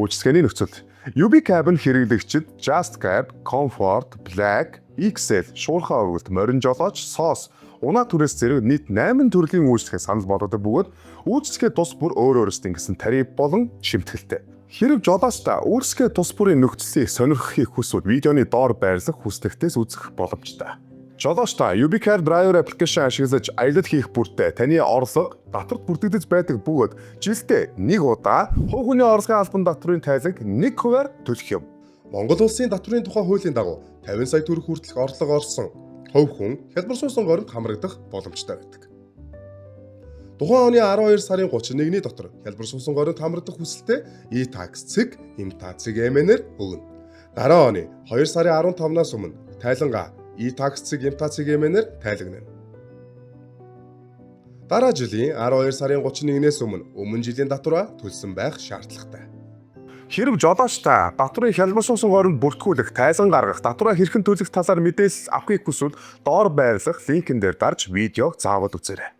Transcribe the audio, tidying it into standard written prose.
үйлчилгээний нөхцөл. UB Cab-ын хэрэглэгчид Just Cab, Comfort, Black, XL, шуурхай ургалт, морин жолооч, SOS, унаа түрээс зэрэг нийт 8 төрлийн үйлчилгээ санал болгодог бөгөөд үйлчилгээ тус бүр өөр өөрсдийн гэсэн тариф болон шимтгэлтэй. Хэрэг жолоочтой үйлчилгээ тус бүрийн нөхцөлийг сонирхохыг хүсвэл видеоны доор байрлах хүсдэгтээс үзэх боломжтой. Жолоочтой UB Cab Driver application ашиглаж аялал хийх бүртээ таны орлого татварт бүртгэгдэж байдаг бөгөөд жилдээ нэг удаа хувь хүний орлогын албан татврын тайланг 1%-аар төлөх юм. Монгол улсын татврын тухай хуулийн дагуу 50 сая төгрөг хүртэлх орлого олсон хувь хүн хялбарсуусан горинд хамрагдах боломжтой байдаг. Тухайн оны 12 сарын 31-ний дотор хялбарсуусан горинд хамрагдах хүсэлтэд e-tax цэг, MTA цэг эмэнээр өгнө. Дараа оны 2 сарын 15-наас өмнө тайлангаа e-tax цэг, MTA цэг эмэнээр тайлагнана. Дараа жилийн 12 сарын 31-ээс өмнө жилийн татвараа төлсөн байх шаардлагатай. Хэрэг жолоочтой татврын хялбарсуусан горинд бүртгүүлэх, тайлан гаргах, татвараа хэрхэн төлөх талаар мэдээлэл авахыг хүсвэл доор байрлах линкэн дээр дарж видеог заавал үзээрэй.